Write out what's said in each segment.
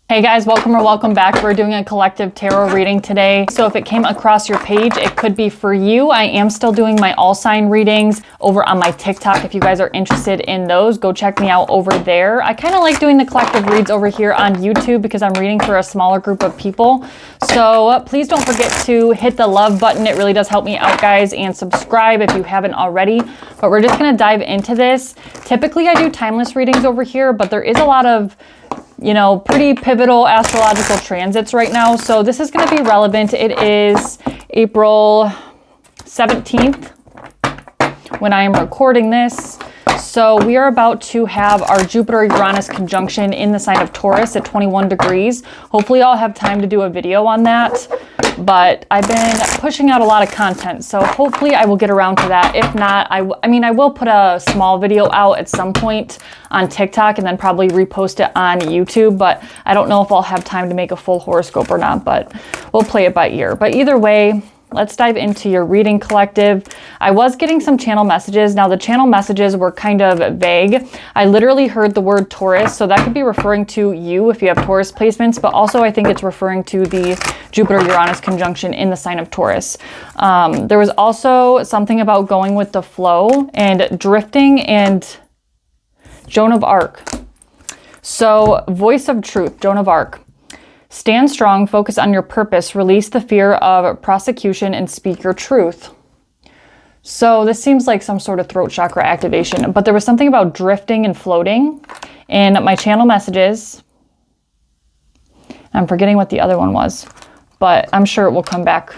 Hey guys, welcome or welcome back. We're doing a collective tarot reading today. So if it came across your page, it could be for you. I am still doing my all sign readings over on my TikTok. If you guys are interested in those, go check me out over there. I kind of like doing the collective reads over here on YouTube because I'm reading for a smaller group of people. So please don't forget to hit the love button. It really does help me out, guys, and subscribe if you haven't already. But we're just going to dive into this. Typically I do timeless readings over here, but there is a lot of pretty pivotal astrological transits right now. So this is going to be relevant. It is April 17th when I am recording this. So we are about to have our Jupiter-Uranus conjunction in the sign of Taurus at 21 degrees. Hopefully I'll have time to do a video on that, but I've been pushing out a lot of content. So hopefully I will get around to that. If not, I will put a small video out at some point on TikTok and then probably repost it on YouTube, but I don't know if I'll have time to make a full horoscope or not, but we'll play it by ear. But either way, let's dive into your reading, collective. I was getting some channel messages. Now the channel messages were kind of vague. I literally heard the word Taurus, so that could be referring to you if you have Taurus placements, but also I think it's referring to the Jupiter-Uranus conjunction in the sign of Taurus. There was also something about going with the flow and drifting and Joan of Arc. So voice of truth, Joan of Arc. Stand strong, focus on your purpose, release the fear of prosecution, and speak your truth. So this seems like some sort of throat chakra activation, but there was something about drifting and floating in my channel messages. I'm forgetting what the other one was, but I'm sure it will come back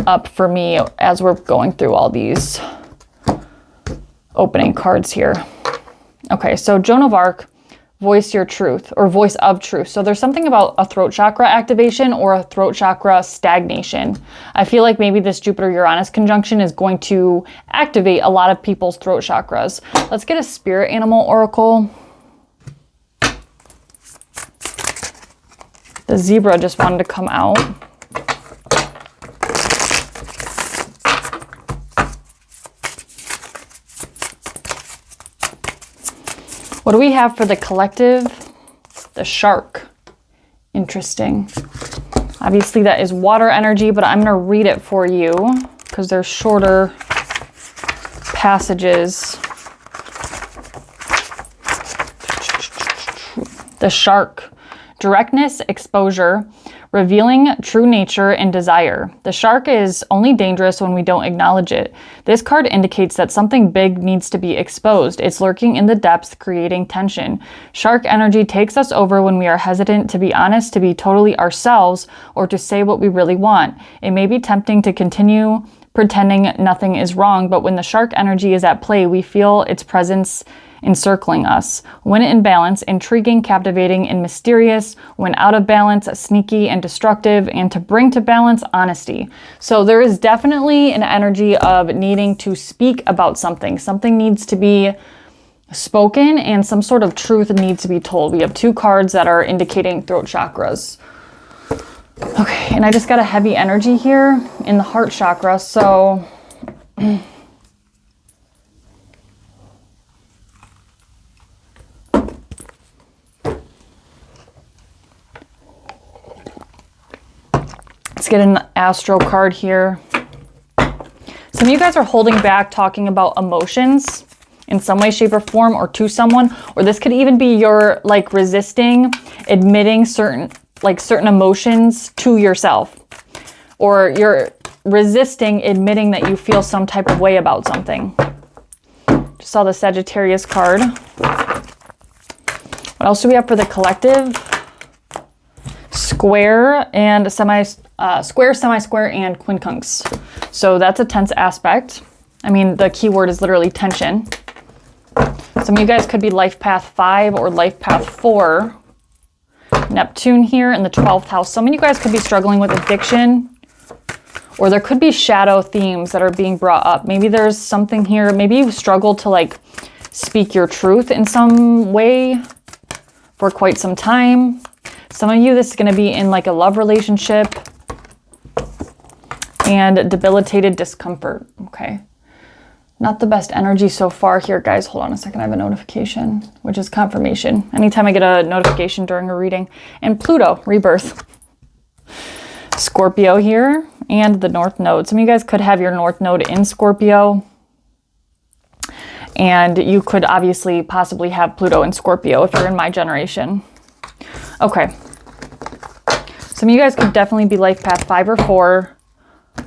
up for me as we're going through all these opening cards here. Okay, so Joan of Arc. Voice your truth, or voice of truth. So there's something about a throat chakra activation or a throat chakra stagnation. I feel like maybe this Jupiter-Uranus conjunction is going to activate a lot of people's throat chakras. Let's get a spirit animal oracle. The zebra just wanted to come out. What do we have for the collective? The shark. Interesting. Obviously that is water energy, but I'm going to read it for you because there's shorter passages. The shark. Directness, exposure, revealing true nature and desire. The shark is only dangerous when we don't acknowledge it. This card indicates that something big needs to be exposed. It's lurking in the depths, creating tension. Shark energy takes us over when we are hesitant to be honest, to be totally ourselves, or to say what we really want. It may be tempting to continue pretending nothing is wrong, but when the shark energy is at play, we feel its presence encircling us. When in balance, intriguing, captivating, and mysterious. When out of balance, sneaky and destructive. And to bring to balance, honesty. So there is definitely an energy of needing to speak about something. Something needs to be spoken and some sort of truth needs to be told. We have two cards that are indicating throat chakras. Okay, and I just got a heavy energy here in the heart chakra, so let's get an astro card here. Some of you guys are holding back talking about emotions in some way, shape, or form, or to someone, or this could even be your resisting admitting certain emotions to yourself, or you're resisting admitting that you feel some type of way about something. Just saw the Sagittarius card. What else do we have for the collective? Square and square, semi-square, and quincunx. So that's a tense aspect. I mean, the key word is literally tension. Some of you guys could be life path 5 or life path 4. Neptune here in the 12th house. Some of you guys could be struggling with addiction, or there could be shadow themes that are being brought up. Maybe there's something here. Maybe you've struggled to speak your truth in some way for quite some time. Some of you, this is going to be in a love relationship and debilitated discomfort. Okay. Not the best energy so far here, guys. Hold on a second. I have a notification, which is confirmation. Anytime I get a notification during a reading. And Pluto, rebirth. Scorpio here and the North Node. Some of you guys could have your North Node in Scorpio. And you could obviously possibly have Pluto in Scorpio if you're in my generation. Okay. Some of you guys could definitely be life path 5 or 4.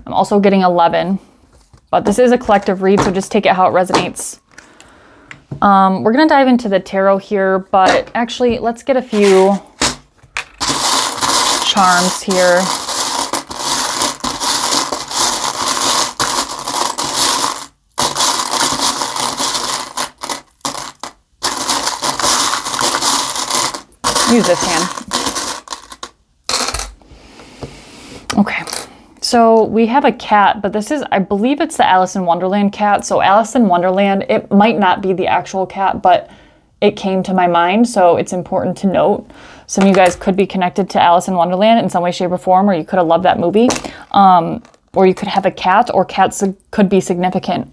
I'm also getting 11. But this is a collective read, so just take it how it resonates. We're going to dive into the tarot here, but actually, let's get a few charms here. Use this hand. Okay. So we have a cat, but this is, I believe it's the Alice in Wonderland cat. So Alice in Wonderland, it might not be the actual cat, but it came to my mind. So it's important to note. Some of you guys could be connected to Alice in Wonderland in some way, shape, or form, or you could have loved that movie. Or you could have a cat, or cats could be significant.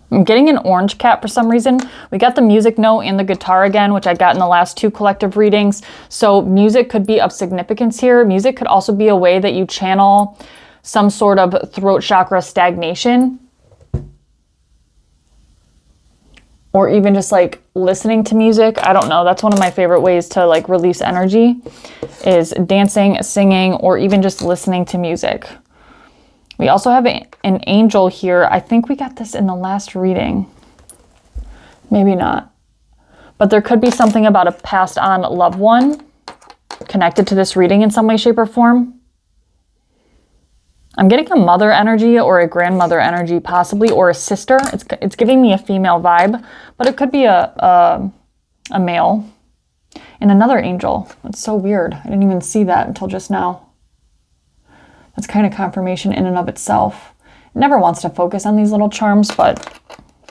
I'm getting an orange cat for some reason. We got the music note and the guitar again, which I got in the last 2 collective readings. So music could be of significance here. Music could also be a way that you channel some sort of throat chakra stagnation. Or even just like listening to music. I don't know. That's one of my favorite ways to like release energy is dancing, singing, or even just listening to music. We also have an angel here. I think we got this in the last reading. Maybe not. But there could be something about a passed on loved one connected to this reading in some way, shape, or form. I'm getting a mother energy or a grandmother energy possibly, or a sister. It's giving me a female vibe, but it could be a male. And another angel. That's so weird. I didn't even see that until just now. That's kind of confirmation in and of itself. It never wants to focus on these little charms, but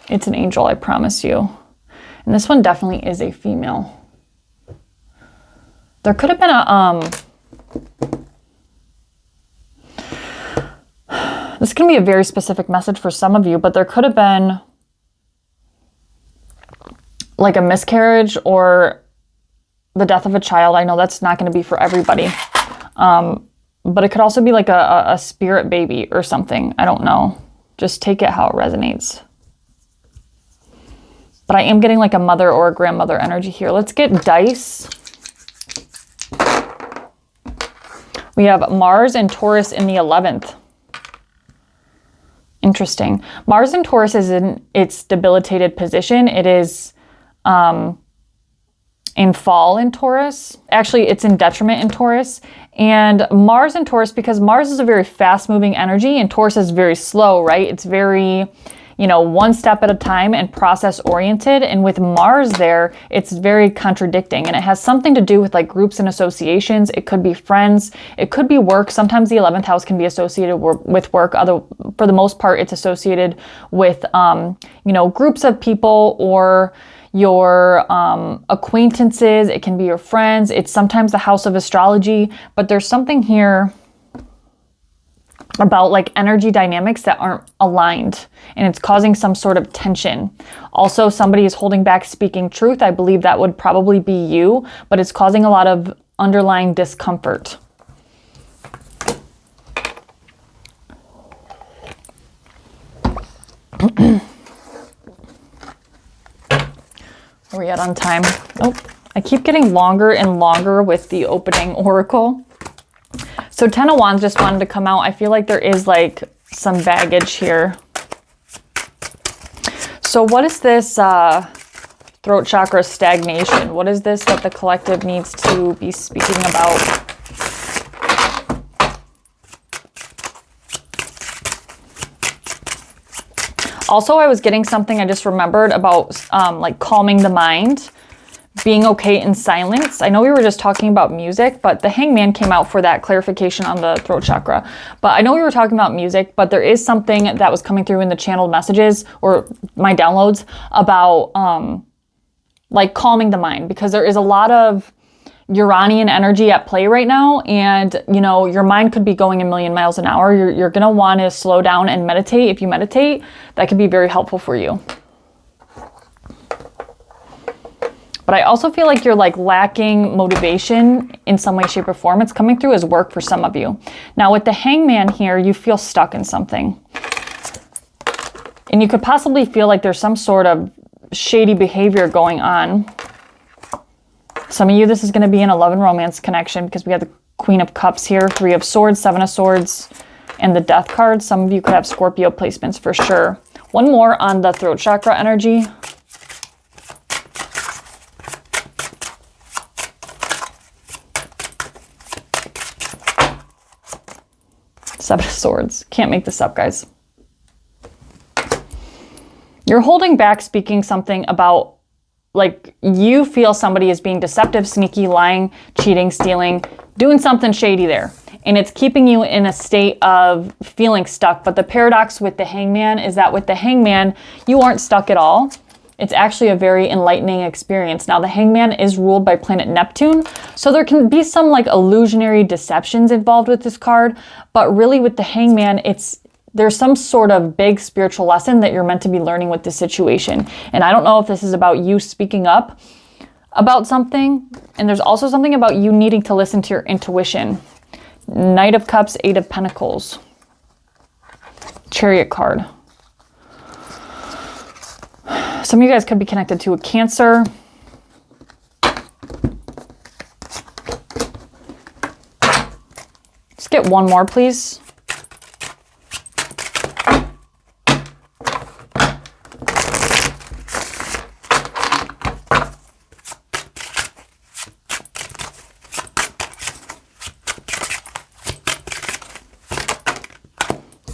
it's an angel, I promise you. And this one definitely is a female. There could have been this can be a very specific message for some of you, but there could have been like a miscarriage or the death of a child. I know that's not going to be for everybody. But it could also be like a spirit baby or something. I don't know. Just take it how it resonates. But I am getting like a mother or a grandmother energy here. Let's get dice. We have Mars and Taurus in the 11th. Interesting. Mars and Taurus is in its debilitated position. It is in fall in Taurus. Actually, it's in detriment in Taurus. And Mars and Taurus, because Mars is a very fast-moving energy and Taurus is very slow, right? It's very, you know, one step at a time and process-oriented. And with Mars there, it's very contradicting. And it has something to do with like groups and associations. It could be friends. It could be work. Sometimes the 11th house can be associated with work. For the most part, it's associated with, you know, groups of people or your acquaintances. It can be your friends. It's sometimes the house of astrology, but there's something here about like energy dynamics that aren't aligned and it's causing some sort of tension. Also, somebody is holding back speaking truth. I believe that would probably be you, but it's causing a lot of underlying discomfort. Where are we at on time? Oh, I keep getting longer and longer with the opening oracle. So 10 of Wands just wanted to come out. I feel like there is like some baggage here. So what is this throat chakra stagnation? What is this that the collective needs to be speaking about? Also, I was getting something I just remembered about like calming the mind, being okay in silence. I know we were just talking about music, but the Hangman came out for that clarification on the throat chakra. But I know we were talking about music, but there is something that was coming through in the channeled messages or my downloads about like calming the mind, because there is a lot of, Uranian energy at play right now, and you know, your mind could be going a million miles an hour. You're gonna want to slow down and meditate. If you meditate, that could be very helpful for you. But I also feel like you're like lacking motivation in some way, shape, or form. It's coming through as work for some of you. Now with the Hangman here, you feel stuck in something. And you could possibly feel like there's some sort of shady behavior going on. Some of you, this is going to be in a love and romance connection because we have the Queen of Cups here, 3 of Swords, 7 of Swords, and the Death card. Some of you could have Scorpio placements for sure. One more on the throat chakra energy. Seven of Swords. Can't make this up, guys. You're holding back speaking something about, like, you feel somebody is being deceptive, sneaky, lying, cheating, stealing, doing something shady there. And it's keeping you in a state of feeling stuck. But the paradox with the Hangman is that with the Hangman, you aren't stuck at all. It's actually a very enlightening experience. Now, the Hangman is ruled by planet Neptune, so there can be some like illusionary deceptions involved with this card, but really with the Hangman, there's some sort of big spiritual lesson that you're meant to be learning with this situation. And I don't know if this is about you speaking up about something, and there's also something about you needing to listen to your intuition. Knight of Cups, 8 of Pentacles. Chariot card. Some of you guys could be connected to a Cancer. Let's get one more, please.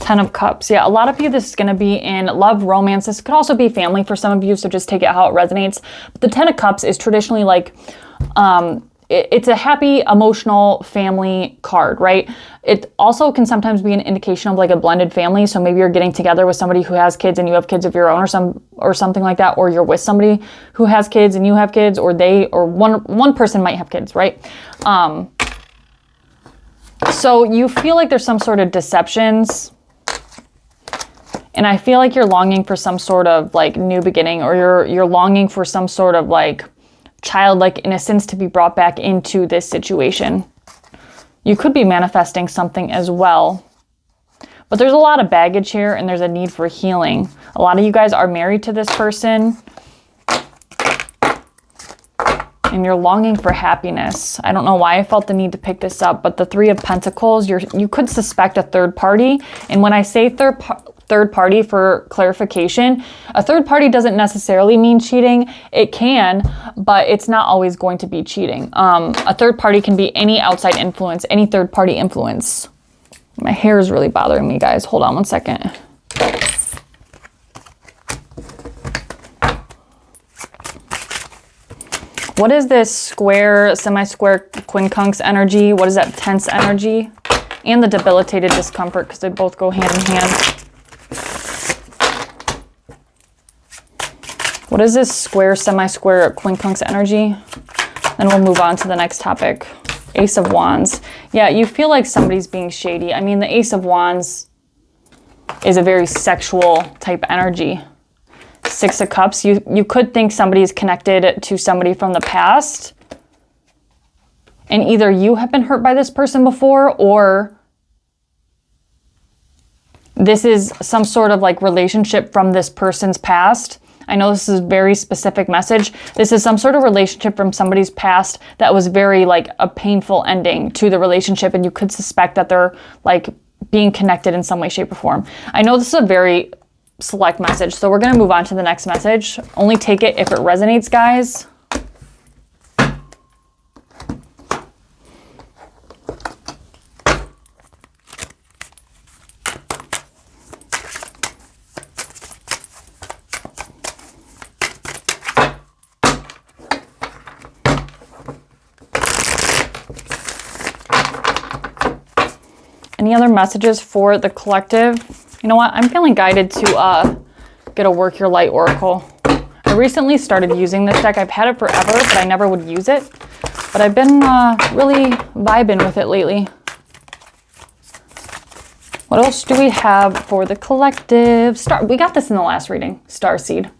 Ten of Cups. Yeah, a lot of you, this is going to be in love, romance. This could also be family for some of you, so just take it how it resonates. But the Ten of Cups is traditionally like, it's a happy, emotional family card, right? It also can sometimes be an indication of like a blended family. So maybe you're getting together with somebody who has kids and you have kids of your own, or something like that, or you're with somebody who has kids and you have kids, or one person might have kids, right? So you feel like there's some sort of deceptions. And I feel like you're longing for some sort of like new beginning, or you're longing for some sort of like childlike innocence to be brought back into this situation. You could be manifesting something as well. But there's a lot of baggage here, and there's a need for healing. A lot of you guys are married to this person, and you're longing for happiness. I don't know why I felt the need to pick this up, but the 3 of Pentacles, you could suspect a third party. And when I say third party, for clarification, a third party doesn't necessarily mean cheating. It can, but it's not always going to be cheating. A third party can be any outside influence, any third party influence. My hair is really bothering me, guys. Hold on one second. What is this square, semi-square quincunx energy? What is that tense energy? And the debilitated discomfort, because they both go hand in hand. What is this square, semi-square quincunx energy? Then we'll move on to the next topic. Ace of Wands. Yeah, you feel like somebody's being shady. I mean, the Ace of Wands is a very sexual type energy. 6 of Cups. You could think somebody's connected to somebody from the past. And either you have been hurt by this person before, or this is some sort of like relationship from this person's past. I know this is a very specific message. This is some sort of relationship from somebody's past that was very like a painful ending to the relationship, and you could suspect that they're like being connected in some way, shape, or form. I know this is a very select message, so we're going to move on to the next message. Only take it if it resonates, guys. Any other messages for the collective? You know what? I'm feeling guided to get a Work Your Light Oracle. I recently started using this deck. I've had it forever, but I never would use it. but I've been really vibing with it lately. What else do we have for the collective? We got this in the last reading, Starseed.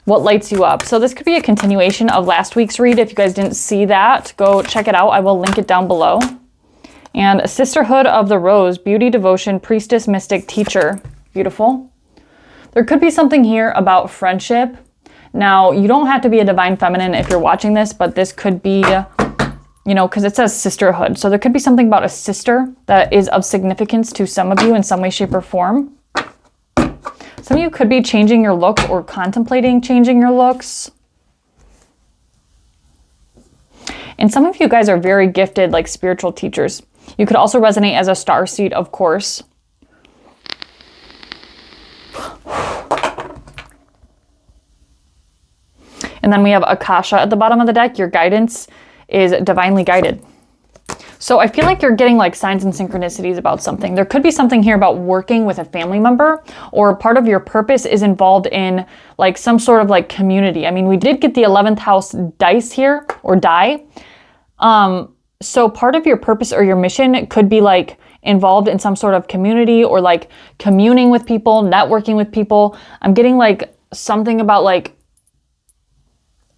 What lights you up? So this could be a continuation of last week's read. If you guys didn't see that, go check it out. I will link it down below. And a Sisterhood of the Rose, beauty, devotion, priestess, mystic, teacher. Beautiful. There could be something here about friendship. Now, you don't have to be a divine feminine if you're watching this, but this could be, you know, because it says sisterhood. So there could be something about a sister that is of significance to some of you in some way, shape, or form. Some of you could be changing your looks or contemplating changing your looks. And some of you guys are very gifted, like spiritual teachers. You could also resonate as a starseed, of course. And then we have Akasha at the bottom of the deck. Your guidance is divinely guided. So I feel like you're getting like signs and synchronicities about something. There could be something here about working with a family member, or part of your purpose is involved in like some sort of like community. I mean, we did get the 11th house dice here, or die. So part of your purpose or your mission could be like involved in some sort of community, or like communing with people, networking with people. I'm getting like something about like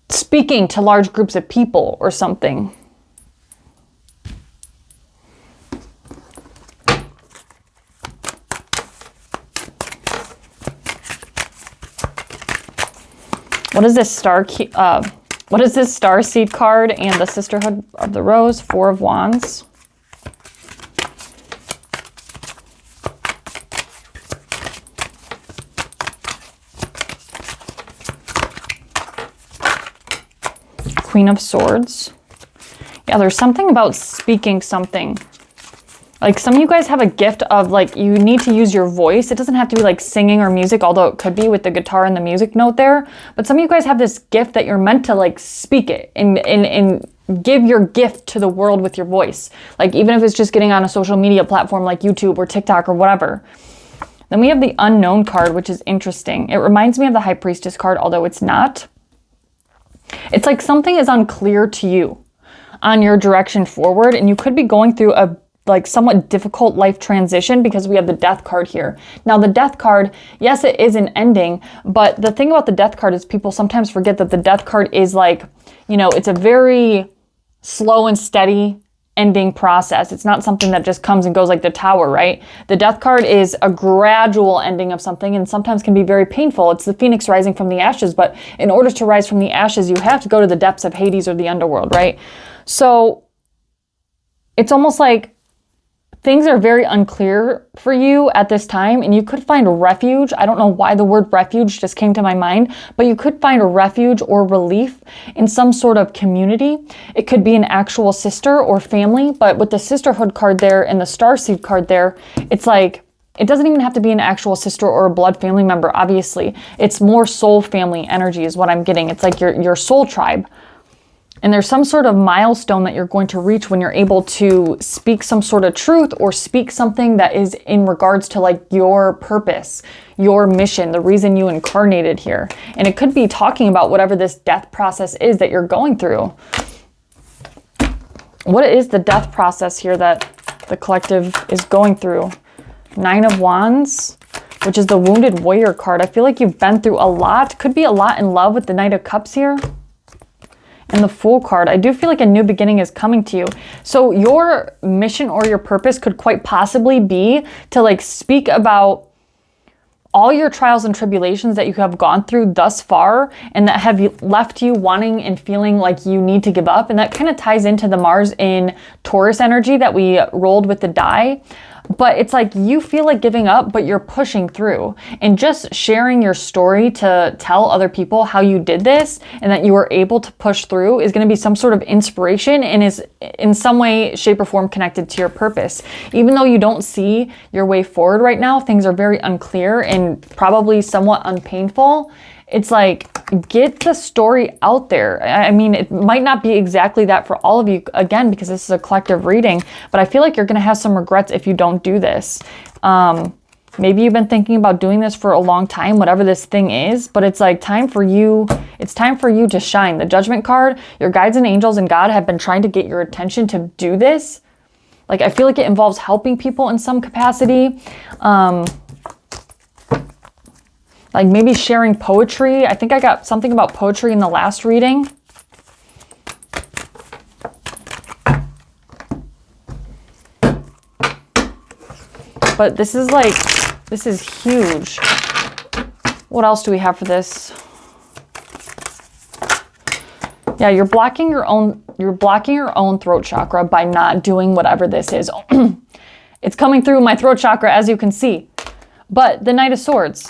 speaking to large groups of people or something. What is this what is this Starseed card and the Sisterhood of the Rose? Four of Wands. Queen of Swords. Yeah, there's something about speaking something. Like some of you guys have a gift of like, you need to use your voice. It doesn't have to be like singing or music, although it could be with the guitar and the music note there. But some of you guys have this gift that you're meant to like speak it and give your gift to the world with your voice. Like even if it's just getting on a social media platform like YouTube or TikTok or whatever. Then we have the Unknown card, which is interesting. It reminds me of the High Priestess card, although it's not. It's like something is unclear to you on your direction forward, and you could be going through a like somewhat difficult life transition because we have the Death card here. Now the Death card, yes, it is an ending, but the thing about the Death card is people sometimes forget that the Death card is like, you know, it's a very slow and steady ending process. It's not something that just comes and goes like the Tower, right? The Death card is a gradual ending of something and sometimes can be very painful. It's the phoenix rising from the ashes, but in order to rise from the ashes, you have to go to the depths of Hades or the underworld, right? So it's almost like things are very unclear for you at this time, and you could find refuge. I don't know why the word refuge just came to my mind, but you could find a refuge or relief in some sort of community. It could be an actual sister or family, but with the Sisterhood card there and the Starseed card there, it's like, it doesn't even have to be an actual sister or a blood family member, obviously. It's more soul family energy is what I'm getting. It's like your soul tribe. And there's some sort of milestone that you're going to reach when you're able to speak some sort of truth or speak something that is in regards to like your purpose, your mission, the reason you incarnated here. And it could be talking about whatever this death process is that you're going through. What is the death process here that the collective is going through? Nine of Wands, which is the Wounded Warrior card. I feel like you've been through a lot. Could be a lot in love with the Knight of Cups here. And the Fool card, I do feel like a new beginning is coming to you. So your mission or your purpose could quite possibly be to like speak about all your trials and tribulations that you have gone through thus far and that have left you wanting and feeling like you need to give up. And that kind of ties into the Mars in Taurus energy that we rolled with the die. But it's like you feel like giving up, but you're pushing through. And just sharing your story to tell other people how you did this and that you were able to push through is going to be some sort of inspiration and is in some way, shape, or form connected to your purpose. Even though you don't see your way forward right now, things are very unclear and probably somewhat unpainful. It's like, get the story out there. I mean, it might not be exactly that for all of you, again, because this is a collective reading, but I feel like you're going to have some regrets if you don't do this. Maybe you've been thinking about doing this for a long time, whatever this thing is, but it's like time for you. It's time for you to shine. The Judgment card, your guides and angels and God have been trying to get your attention to do this. Like, I feel like it involves helping people in some capacity. Like maybe sharing poetry. I think I got something about poetry in the last reading. But this is like, this is huge. What else do we have for this? Yeah, you're blocking your own throat chakra by not doing whatever this is. It's coming through my throat chakra, as you can see. But the Knight of Swords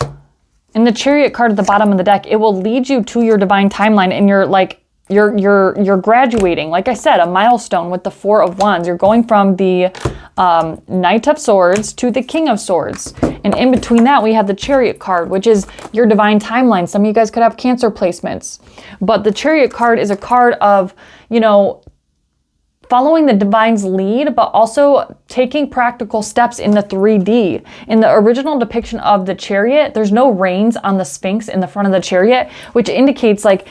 and the Chariot card at the bottom of the deck, it will lead you to your divine timeline, and you're like, you're graduating. Like I said, a milestone with the Four of Wands. You're going from the Knight of Swords to the King of Swords. And in between that, we have the Chariot card, which is your divine timeline. Some of you guys could have Cancer placements. But the Chariot card is a card of, you know, following the divine's lead, but also taking practical steps in the 3D. In the original depiction of the Chariot, there's no reins on the Sphinx in the front of the Chariot, which indicates like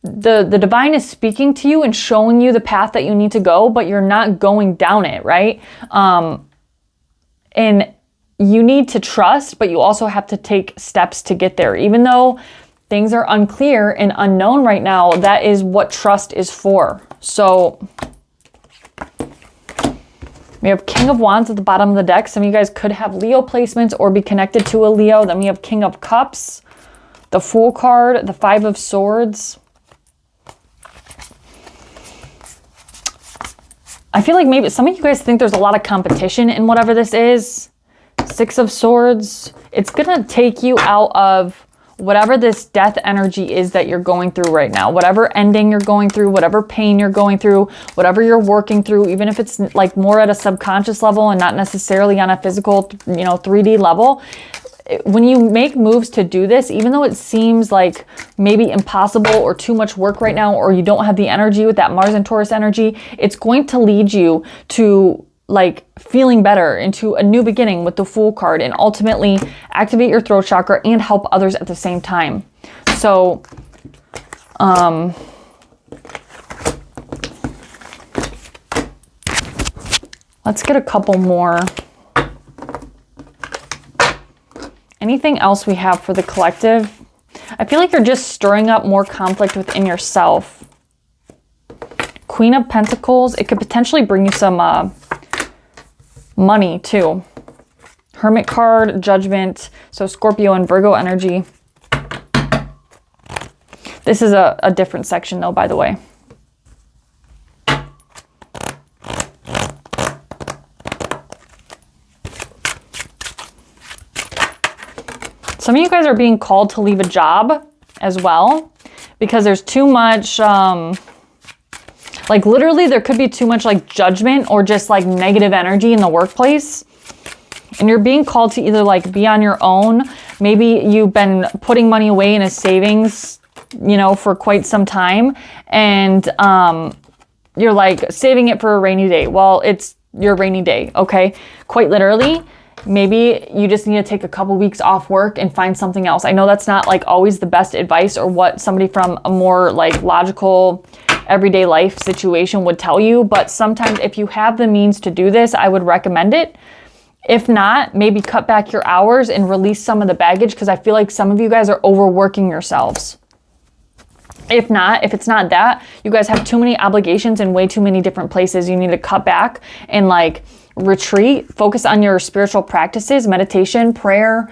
the divine is speaking to you and showing you the path that you need to go, but you're not going down it, right? And you need to trust, but you also have to take steps to get there. Even though things are unclear and unknown right now, that is what trust is for. So we have King of Wands at the bottom of the deck. Some of you guys could have Leo placements or be connected to a Leo. Then we have King of Cups, the Fool card, the Five of Swords. I feel like maybe some of you guys think there's a lot of competition in whatever this is. Six of Swords. It's going to take you out of whatever this death energy is that you're going through right now. Whatever ending you're going through, whatever pain you're going through, whatever you're working through, even if it's like more at a subconscious level and not necessarily on a physical, you know, 3D level. When you make moves to do this, even though it seems like maybe impossible or too much work right now, or you don't have the energy with that Mars and Taurus energy, it's going to lead you to like feeling better, into a new beginning with the Fool card, and ultimately activate your throat chakra and help others at the same time. So, let's get a couple more. Anything else we have for the collective? I feel like you're just stirring up more conflict within yourself. Queen of Pentacles. It could potentially bring you some money too. Hermit card, Judgment. So Scorpio and Virgo energy. This is a different section though, by the way. Some of you guys are being called to leave a job as well because there's too much, like literally there could be too much like judgment or just like negative energy in the workplace. And you're being called to either like be on your own. Maybe you've been putting money away in a savings, you know, for quite some time. And you're like saving it for a rainy day. Well, it's your rainy day, okay? Quite literally. Maybe you just need to take a couple weeks off work and find something else. I know that's not like always the best advice or what somebody from a more like logical everyday life situation would tell you, but sometimes if you have the means to do this, I would recommend it. If not, maybe cut back your hours and release some of the baggage, because I feel like some of you guys are overworking yourselves. If it's not that, you guys have too many obligations in way too many different places. You need to cut back and like retreat, focus on your spiritual practices, meditation, prayer,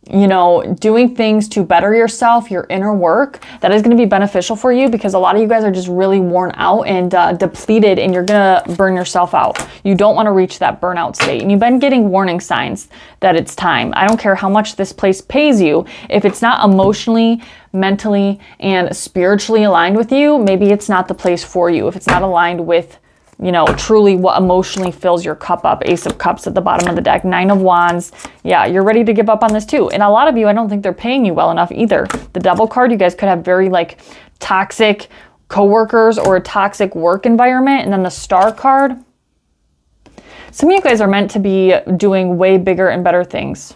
you know, doing things to better yourself, your inner work. That is going to be beneficial for you because a lot of you guys are just really worn out and depleted, and you're going to burn yourself out. You don't want to reach that burnout state. And you've been getting warning signs that it's time. I don't care how much this place pays you. If it's not emotionally, mentally, and spiritually aligned with you, maybe it's not the place for you. If it's not aligned with, you know, truly what emotionally fills your cup up. Ace of Cups at the bottom of the deck. Nine of Wands. Yeah, you're ready to give up on this too. And a lot of you, I don't think they're paying you well enough either. The Devil card, you guys could have very like toxic coworkers or a toxic work environment. And then the Star card. Some of you guys are meant to be doing way bigger and better things.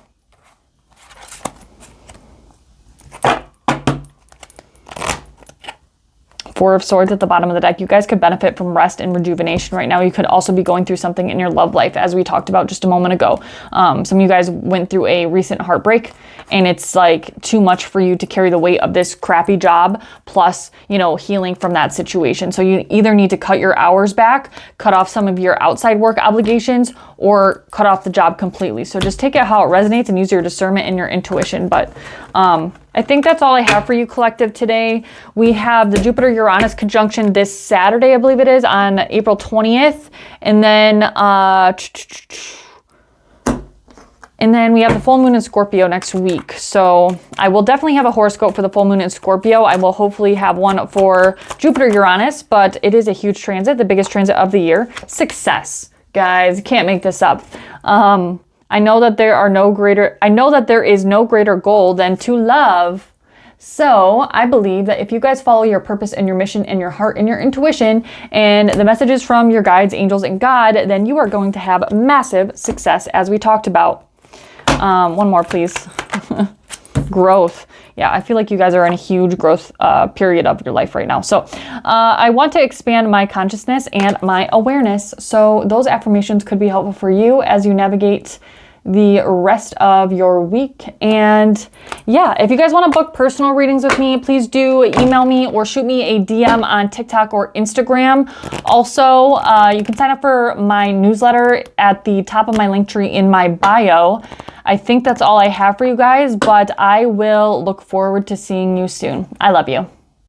Four of Swords at the bottom of the deck. You guys could benefit from rest and rejuvenation right now. You could also be going through something in your love life, as we talked about just a moment ago. Some of you guys went through a recent heartbreak, and it's like too much for you to carry the weight of this crappy job, plus, you know, healing from that situation. So you either need to cut your hours back, cut off some of your outside work obligations, or cut off the job completely. So just take it how it resonates and use your discernment and your intuition. But I think that's all I have for you, collective, today. We have the Jupiter-Uranus conjunction this Saturday, I believe it is, on April 20th. And then we have the full moon in Scorpio next week. So I will definitely have a horoscope for the full moon in Scorpio. I will hopefully have one for Jupiter-Uranus, but it is a huge transit, the biggest transit of the year. Success, guys, can't make this up. I know that there is no greater goal than to love. So I believe that if you guys follow your purpose and your mission and your heart and your intuition and the messages from your guides, angels, and God, then you are going to have massive success, as we talked about. One more, please. Growth. Yeah, I feel like you guys are in a huge growth period of your life right now. So I want to expand my consciousness and my awareness. So those affirmations could be helpful for you as you navigate the rest of your week. And yeah, if you guys want to book personal readings with me, please do email me or shoot me a DM on TikTok or Instagram. Also, you can sign up for my newsletter at the top of my link tree in my bio. I think that's all I have for you guys, but I will look forward to seeing you soon. I love you.